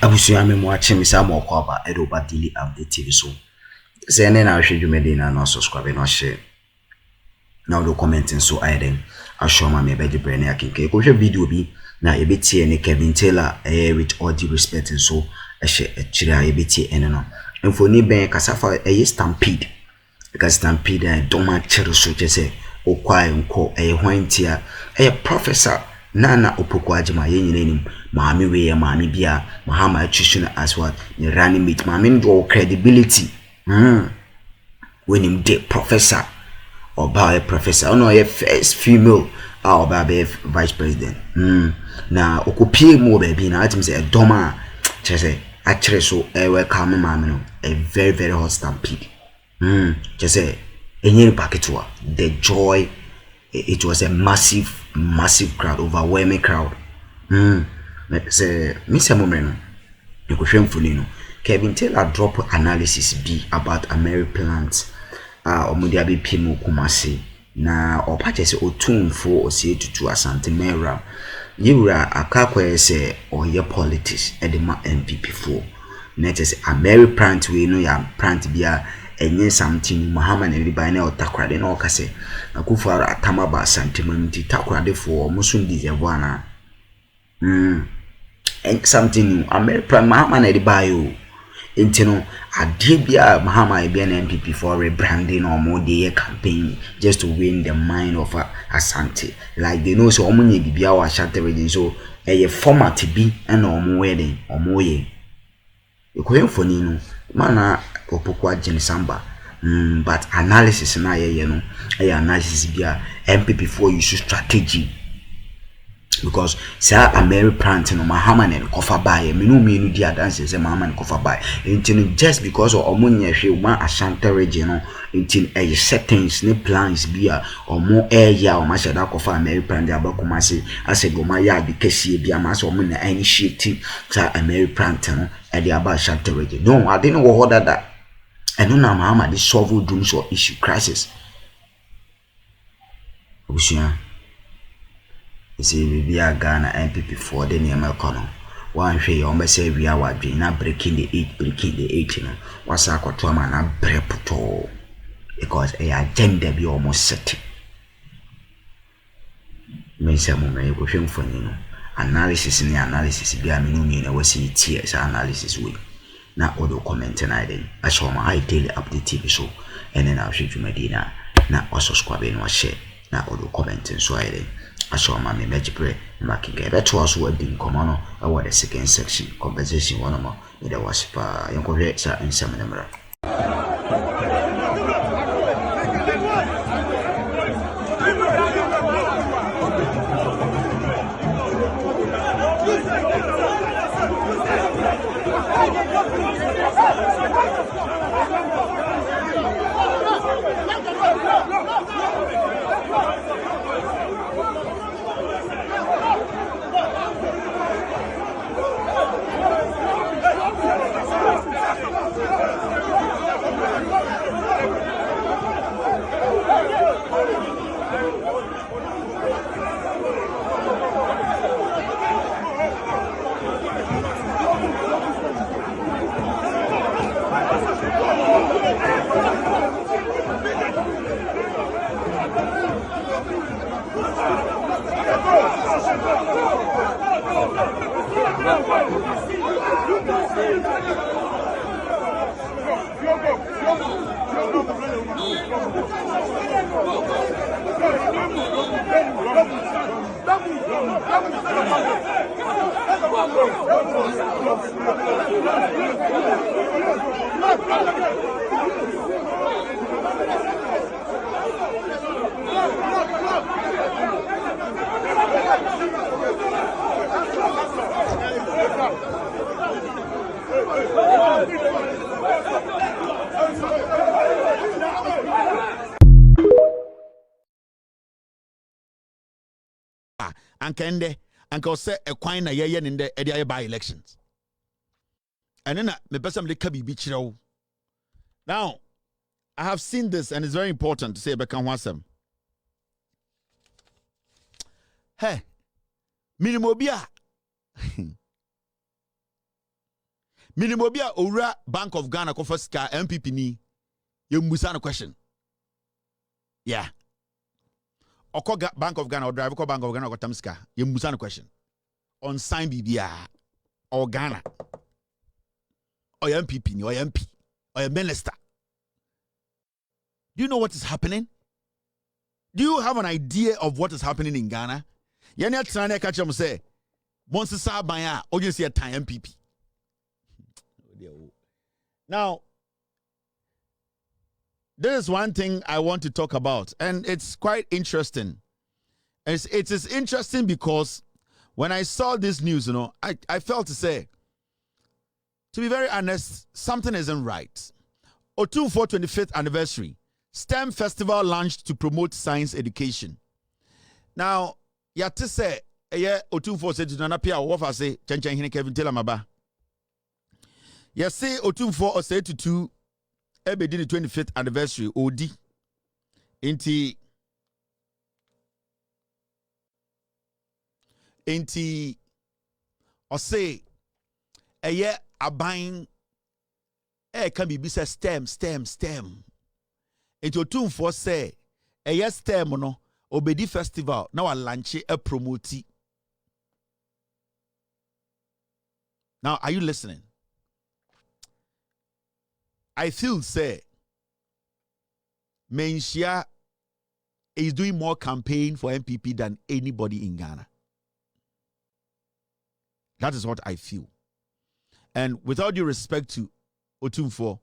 Abusuya me mo ache me sa mo kwa ba edo ba daily update TV so. Say na na hwe dwumedi na no subscribe no share. Now do commenting so I then Akroma me beji brand akinke. Ko hwe video bi na e betie ne Kelvin with all due respect and so ehye echira e betie ene no. Mfoni ben kasafa stampede. Because stampede don ma chere so chese okwai nko hwantia professor Naana opokwaje ma yenyina nim maami we ye maami bia mahama atwishuna as what ne running mate maami ndo credibility when him de professor or by professor no ye first female or by vice president na okopie mo ba bi na atim say edoma chese akere so welcome maami no a very very hot stampede chese enye paketwa the joy. It was a massive crowd, overwhelming crowd. Say, Mr. Momeno, you could show him Kelvin drop analysis B about American plants. Omudiabi Pimo Kumasi. Na or patches or tune for or say to Asante Mera. Yura Akakwe say or your politics at the MPP4. Net is American plant we know ya plant beer. Enye something Muhammad everybody na otakrade na okase akufara atama ba santimamiti takrade for musun deserve and something America Muhammad everybody o entino ade bia Muhammad bia na MPP for rebranding or more day campaign just to win the mind of Asante like they know so omunye bibia wa Asante region so format bi na omo wedding omo ye ekoyemfoni no mana opokwa Samba but analysis na ye no analysis bia MPP4 use strategy because say American plant no Muhammad and cover buy me no di dance say Muhammad cover buy until just because of omunye hwe one Ashanti region until settings ne plans bia omo ya o ma shada cover American plant abakoma say ase go ma ya bi Kesi bia ma so omo na initiative say American plant no e dey about Ashanti region no I didn't know what that and no Muhammad is solve dooms or issue crisis. Obusia. See we are Ghana MPP4 the name econo. One hwe o say we are wadwe na breaking the eight you know. What's akwato ma na breputo because a agenda be almost set. Me say mo me go hwe mfoni no. Analysis be a me na wasi tears analysis we. Na audio comment na den Akroma I daily update TV so and then I'll show you Medina na subscribe and share na audio comment so I den Akroma me meji pray making get better so we din komo no the second section conversation one more me da was pa yanko hwe sa nsam na mra Ankende anka say e kwan na yeye ne de e by elections and then me person de ka bibi kirew. Now I have seen this and it's very important to say be kan ho asem. Hey minimum bia Minimobia Ora Bank of Ghana Kofaska MPP ni Yemusa question. Yeah. Okoga Bank of Ghana or drive Bank of Ghana or Tamska, Yemusa question. On sign BBA or Ghana or MPP or MP or a minister. Do you know what is happening? Do you have an idea of what is happening in Ghana? Yenya Trane catch them say, Monsisa Baya, or you see a time MPP. Now, there is one thing I want to talk about, and it's quite interesting. It is interesting because when I saw this news, I felt to say, to be very honest, something isn't right. Otumfuo 25th anniversary, STEM festival launched to promote science education. Now, yate say, Otumfuo said to Nana Pia, what I say, Chen Kelvin Telamaba. Yes, say Otumfuo or say to Ebedi the 25th anniversary, OD. Inti or say a year a buying can be say stem. Into Otumfuo say a year stem no Obedi festival now a launch a promote. Now are you listening? I feel say Menshia is doing more campaign for MPP than anybody in Ghana. That is what I feel. And with all due respect to Otumfuo,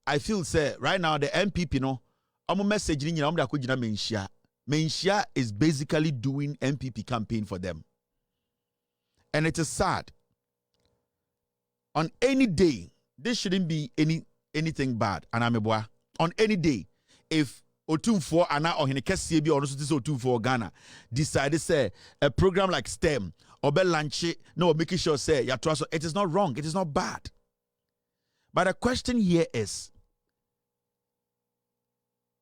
I feel say right now the MPP I'm message Menshia. Menshia is basically doing MPP campaign for them. And it is sad. On any day, there shouldn't be anything bad. And I'm a on any day, if Otumfuo Ana or Kesi Be or Otumfuo Ghana decide to say a program like STEM or be launch it, no, making sure say it is not wrong, it is not bad. But the question here is,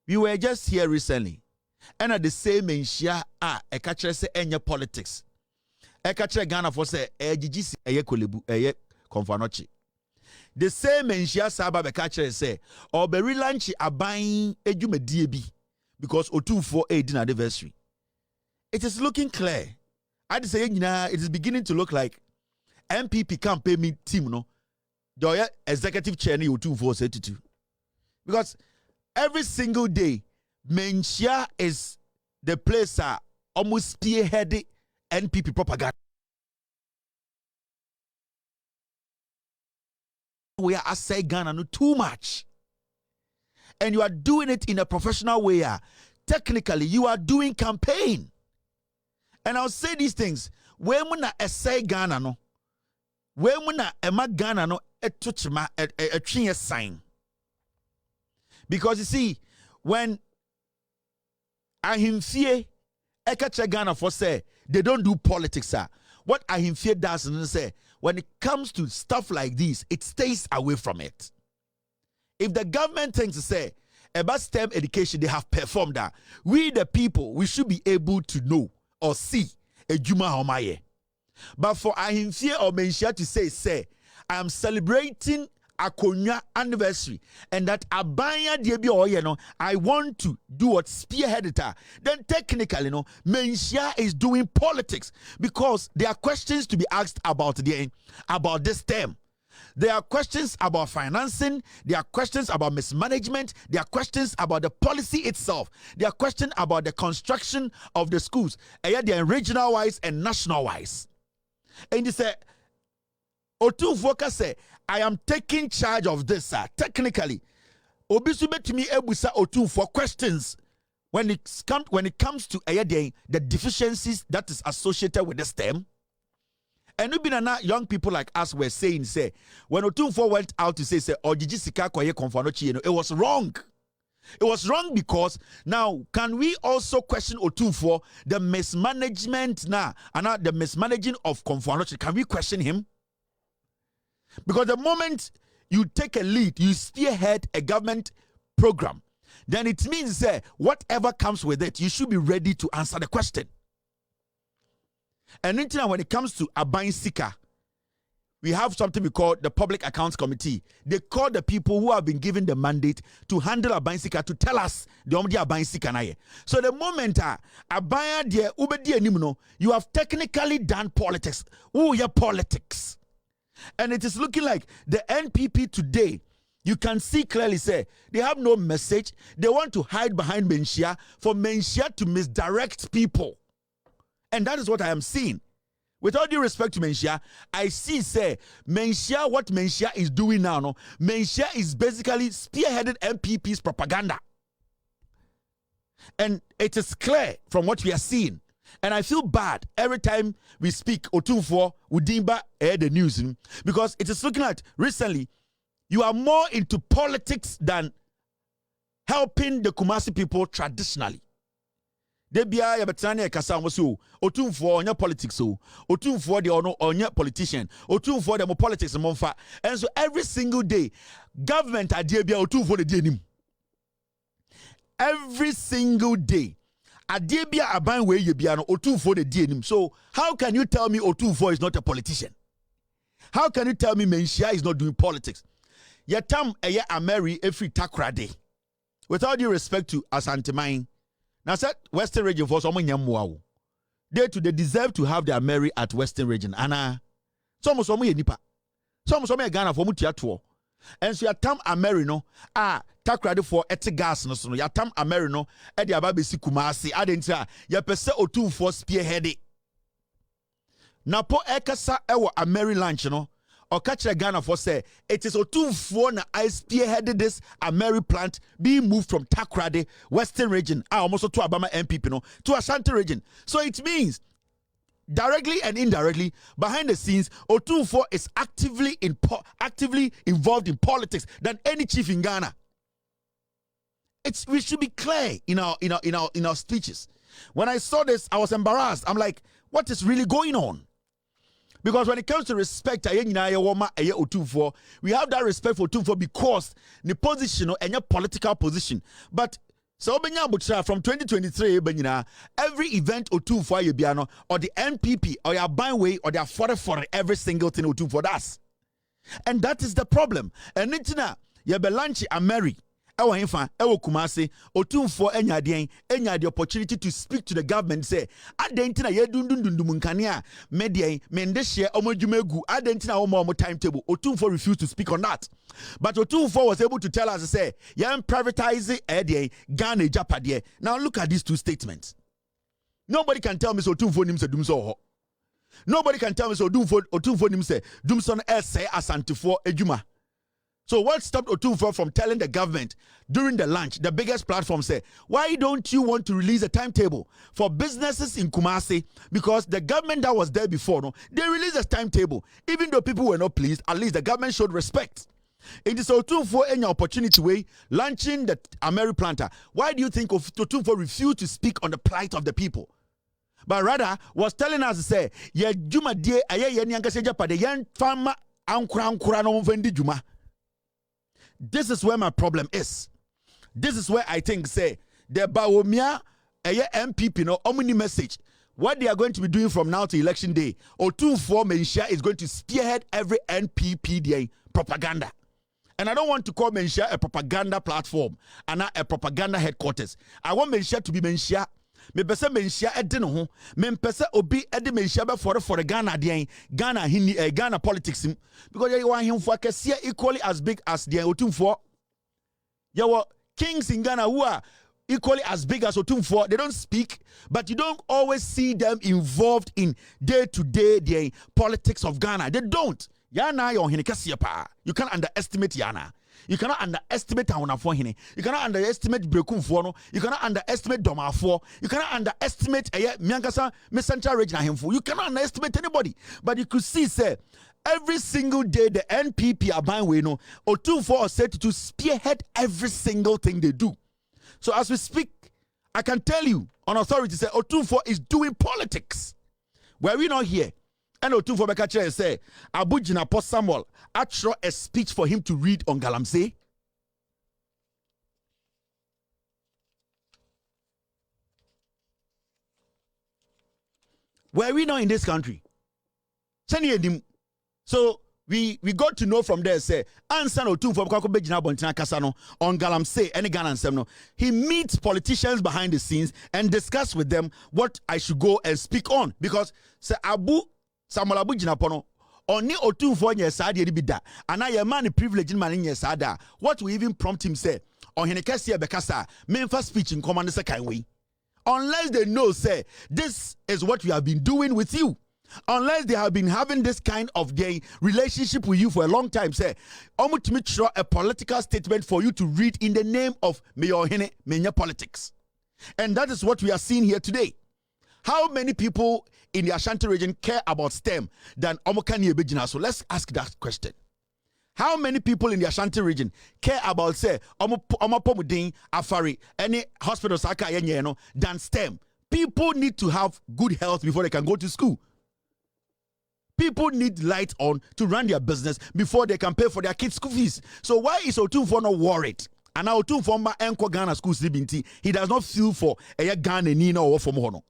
we were just here recently, and at the same Menshia a catcher say any politics. A catcher Ghana for say GGC kolebu konfanochi. The same Menshia Saba be catcher say or be relaunch a buying ejume DB because Otumfuo a anniversary. It is looking clear. I'd say it is beginning to look like MPP campaign me team the executive chair ni Otumfuo said to. Because every single day, Menshia is the place almost spearheaded NPP propaganda. We are saying Ghana no too much. And you are doing it in a professional way. Technically, you are doing campaign. And I'll say these things. When we say Ghana no, when we ema Ghana no, a touch ma a sign. Because you see, when Ahimfie Ekache Ghana for say they don't do politics, what Ahimfie does and say when it comes to stuff like this, it stays away from it. If the government thinks to say about STEM education, they have performed that. We the people, we should be able to know or see a Juma Homaye. But for Ahimfie or Menshia to say, I am celebrating Akroma anniversary and that Abaya Debi I want to do what spearheaded. Then technically, Menshia is doing politics because there are questions to be asked about this term. There are questions about financing. There are questions about mismanagement. There are questions about the policy itself. There are questions about the construction of the schools. They are regional wise and national wise. And you say, Otumfuo say, I am taking charge of this, technically. Obisube to me ebusa Otumfuo questions when it comes to the deficiencies that is associated with the STEM. And young people like us were saying, say, when Otumfuo went out to say, Ojiji Sika Koye Konfanochi, it was wrong. It was wrong because now can we also question Otumfuo the mismanagement and the mismanaging of Konfanochi? Can we question him? Because the moment you take a lead, you spearhead a government program, then it means that whatever comes with it, you should be ready to answer the question. And when it comes to Abain Sika, we have something we call the Public Accounts Committee. They call the people who have been given the mandate to handle Abansika to tell us the Omdi Abansika na ye. So the moment Abaya de Ubedi Nimuno, you have technically done politics. Oh, yeah, politics. And it is looking like the NPP today, you can see clearly say they have no message. They want to hide behind Menshia for Menshia to misdirect people. And that is what I am seeing. With all due respect to Menshia, I see say Menshia, what Menshia is doing now, no, Menshia is basically spearheaded MPP's propaganda. And it is clear from what we are seeing. And I feel bad every time we speak Otunfo, Udimba, the news, because it is looking at recently, you are more into politics than helping the Kumasi people traditionally. Debia yabetane kasa so Otunfo onya politics so Otunfo de ono onya politician Otunfo de mo politics monfa. And so every single day government adie bia Otunfo de die nim. Every single day adie bia aban we ye bia no Otunfo de die nim. So how can you tell me Otunfo is not a politician? How can you tell me Menshia is not doing politics? Yatam eye Ameri every takrade. With all due respect to Asantemine, now said Western region for someone yamuau. They deserve to have their Mary at Western region. Anna some nipa. Some Ghana for mutiatuo. And so yatam Amerino takrade for etigas no so yatam Amerino e de ababesi Kumasi adentia ya pese Otunfo spearhead. Napo ekasa ewo Ameri lunch no. Okache Ghana for say it is Otunfo na I spearheaded this Ameri plant being moved from Takrade, Western region, almost to Abama MPP no, to Ashanti region. So it means directly and indirectly behind the scenes, Otunfo is actively involved in politics than any chief in Ghana. We should be clear in our speeches. When I saw this, I was embarrassed. I'm like, what is really going on? Because when it comes to respect, we have that respect for Otunfo because the position and your political position. But so from 2023, every event Otunfo or the NPP or your byway or their for every single thing Otunfo does. And that is the problem. And it's now you be lunch Ameri. Ewa himfa, ewa Kumasi, Otunfo enya the opportunity to speak to the government, say, adentina ye dundundundumunkania, media, mendeshia, omojumegu, adentina omo timetable. Otunfo refused to speak on that. But Otunfo was able to tell us, say, yam privatizing Ghana Japadie. Now look at these two statements. Nobody can tell me so Otunfo nimse dumso. Nobody can tell me so Otunfo nimse dumson essay asantifo ejuma. So what stopped Otunfo from telling the government during the lunch, the biggest platform said, why don't you want to release a timetable for businesses in Kumasi? Because the government that was there before, no, they released a timetable. Even though people were not pleased, at least the government showed respect. It is Otunfo any opportunity way launching the Ameri planter. Why do you think Otunfo refused to speak on the plight of the people? But rather was telling us to say, ye juma die aye ye nyankase japade yen fama ankura no mvendi juma. This is where my problem is. This is where I think, say, the Bawomia, MPP, no, omni message. What they are going to be doing from now to election day, Otunfo Menshia is going to spearhead every NPP propaganda. And I don't want to call Menshia a propaganda platform and not a propaganda headquarters. I want Menshia to be Menshia. Me pese Menshia edino ho. Me pese obi edi Menshia be for the Ghana Ghana politics because you want him for Kesi equally as big as the Otunfo. You were kings in Ghana who are equally as big as Otunfo. They don't speak, but you don't always see them involved in day-to-day the politics of Ghana. They don't. Yana yon hine Kesi pa. You can't underestimate Yana. You cannot underestimate Taunafo. You cannot underestimate Brekumfo. You cannot underestimate Domafo. You cannot underestimate Miankasa Central Region. You cannot underestimate anybody. But you could see, say, every single day the NPP are buying way no Otunfo are set to spearhead every single thing they do. So as we speak, I can tell you on authority say Otunfo is doing politics. Were we not here? And Otunfo Bekache say, Abu Jinapo Samuel, actually a speech for him to read on Galamsey. Were we not in this country? So we got to know from there say ansa no tumfo kwa be gina bontina kasa no on galamsey any Ghana nsem no he meets politicians behind the scenes and discuss with them what I should go and speak on because say Samuel Abu gina pono oni otumfo nya saa de bi da ana ye man privilege man nya saa da what we even prompt him say on hene Kesi be kasa memfa speech in command say kan we unless they know say this is what we have been doing with you. Unless they have been having this kind of gay relationship with you for a long time, say, to a political statement for you to read in the name of Menya politics. And that is what we are seeing here today. How many people in the Ashanti region care about STEM than Omokani Ebejina? So let's ask that question. How many people in the Ashanti region care about, say, Omopomudin, Afari, any hospital Saka than STEM? People need to have good health before they can go to school. People need light on to run their business before they can pay for their kids' school fees. So why is Otumfo not worried? And now Otumfo ma enko Ghana school sleeping he does not feel for a Ghana Nina or from Hono.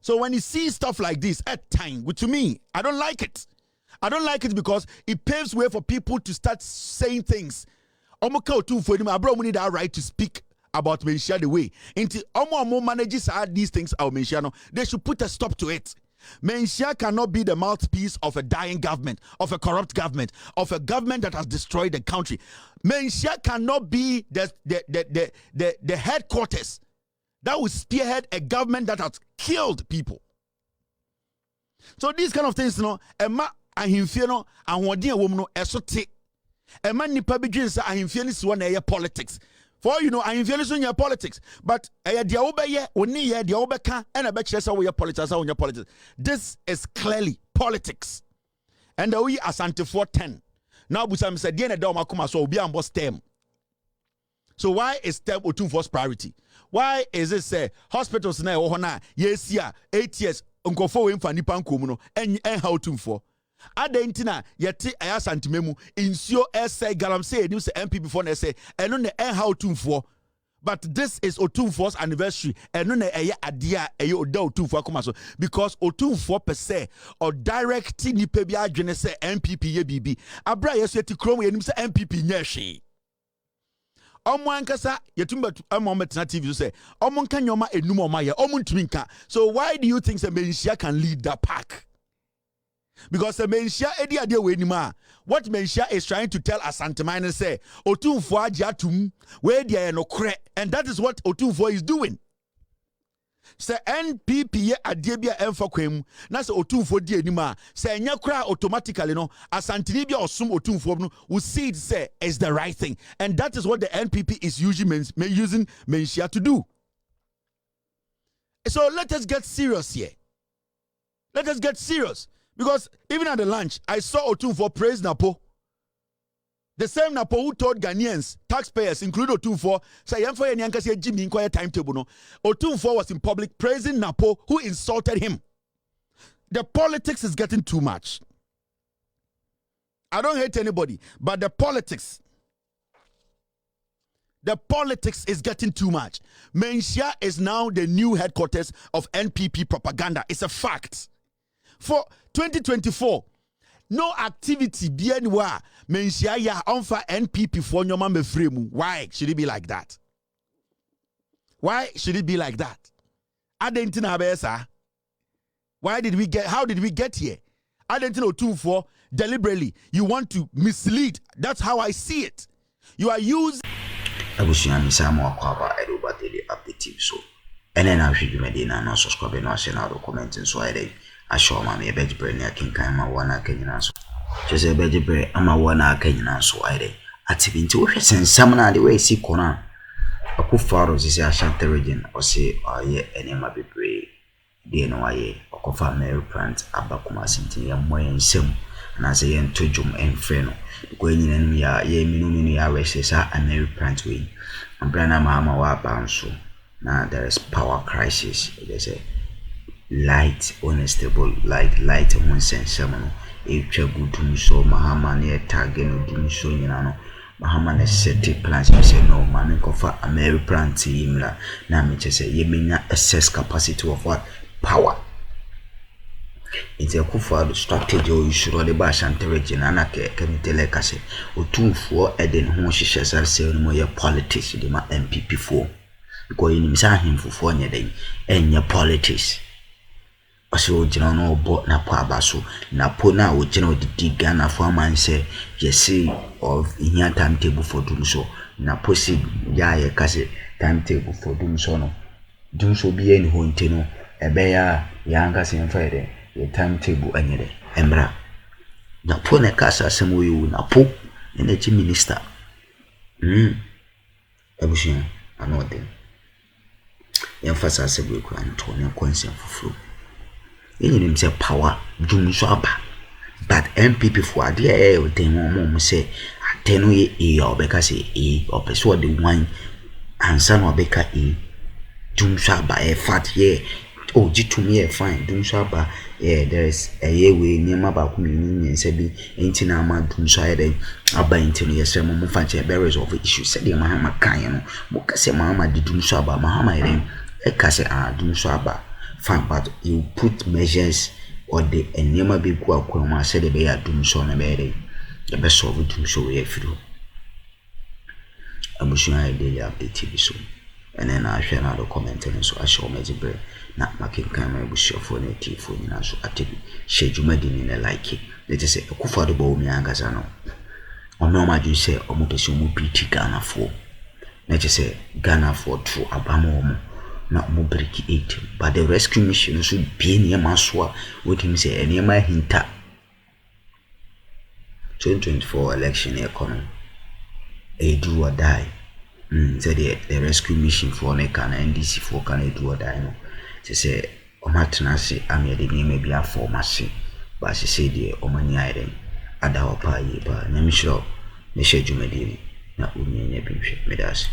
So when you see stuff like this at time, which to me, I don't like it. I don't like it because it paves way for people to start saying things. Omoka Otumfo I bro need that right to speak about Menshia the way. Into Omo manages these things our Menshia, they should put a stop to it. Menshia cannot be the mouthpiece of a dying government, of a corrupt government, of a government that has destroyed the country. Menshia cannot be the headquarters that will spearhead a government that has killed people. So these kind of things, Emma ahimfie no ahoɔden a wɔm no ɛso te. Emma nipa bi dwen sɛ ahimfie no si wɔ na ɛyɛ politics. For you know, I influence on your politics, but politics. This is clearly politics. And we are Asante 410. Now, Busam said, Diana Doma Kuma so be on boss STEM. So why is STEM Otumfo's priority? Why is it say hospitals now ohona yes 8 years unko fo we mfa nipa nkomu and how Otumfo? Adentina yeti aya santimemu insio essay galamsey news MP before na say eno ne how Otumfo. But this is Otumfo's anniversary eno na eye adia eye oda Otumfo akoma so because Otumfo per se or direct nipa bi adwene say MPP ye bibi abra yeso eti krom ye nim say MPP nya hwe omo ankasa yetumba omo metna TV say omo nka nyoma enum omo ye omo ntumi nka. So why do you think say Menshia can lead that pack? Because the Menshia edi ade we nima what Menshia is trying to tell Asantemane say Otumfo ajatum we dia no kre, and that is what Otumfo is doing. Say NPP ye ade bia emfa kwam na say Otumfo di anima say enya kra automatically no Asantini bia osum Otumfo no we see it say is the right thing, and that is what the NPP is using Menshia to do. So let us get serious here. Let us get serious. Because even at the lunch, I saw Otumfo praise Napo. The same Napo who told Ghanaians, taxpayers, including Otumfo, say, Jimmy inquire timetable. No. Otumfo was in public praising Napo, who insulted him. The politics is getting too much. I don't hate anybody, but the politics is getting too much. Menshia is now the new headquarters of NPP propaganda. It's a fact. For 2024, no activity be anywhere. Menshia ya onfa NPP for nyoma mefremu. Why should it be like that? Why should it be like that? Adentina abesa. How did we get here? Adentina Otumfo deliberately. You want to mislead. That's how I see it. You are using Abusiani Samu Akwaba Edoba Daily Update so. And then I should you medina no subscribe no share no comment so I show me a beji brain ya kinkan ma wana Kenya so. Just a beji brain ama wana Kenya so I activity we sensam na the way see kona. Akufaro sisi Ashanti region or say aye enema bebre de no aye okofa Mary plant abakuma sinti ya moye nsem na say en tojum enfre no ko nyina ya ye minu ya wese sa Mary plant we ambrana mama wa banso na there is power crisis. There's a light unstable light on sense no e twagutum so mahama ne tag no dum so nyina no mahama ne set plans say no mama kofa Mary plant imla na me say ye menya excess capacity of what power. It's a kufa strategy or you should already buy Shantarage and Anake can tell like I say, or 2 4 Eden who she says I'll say no more politics, the MPP4. Because in him for 4 day and your politics. Also, general bought na pabaso, na pona or general the Ghana for man say, yes, see of in your timetable for doing so. Na posi ya kase timetable for doing so no. Doing so be any honteno, a bear, younger same Friday, a timetable any embra. Na pona casa some way na po, energy minister. Ebushia, I know them. Emphasize a week and Tony consent for flu. In himself power, doom swabba. But MPP for a dear with them mom say, attenuate a or becca say a or persuade the wine and son or becca a doom swabba a fat ye. Oh, to me a fine doom swabba. Yeah, there is a year way near my back and said, ain't in a man doom swabba. Abba into your sermon, Mufanche berries of issues, said your Mahama Kayano, Mokase Mahama di doom swabba, Mahama, a case a doom swabba. Fine, but you put measures or the enema be Akroma said the bear doom so on a bed. The best of it to show you through. I'm wishing I daily update TV soon. And then I share another comment and so I show me the bread. Not making camera bush your phone, a tea phone, and so I take shade you made in a like it. Let us say a kufa the bow me angazano. Or no, my you say, or Mopesum PT Ghana for. Let us say Ghana for true Abamo. Not more break 8, but the rescue mission should be near Maswa with him say near my hinta 2024 election economy a do or die. Said the rescue mission for Nekan and NDC for can do or die. No, she say, O Martinasi, I made the name maybe a formacy, but she said, the Omani Iron, Adawa Pay, but Nemisho, Mesha Jumedini, not Uni, Medas.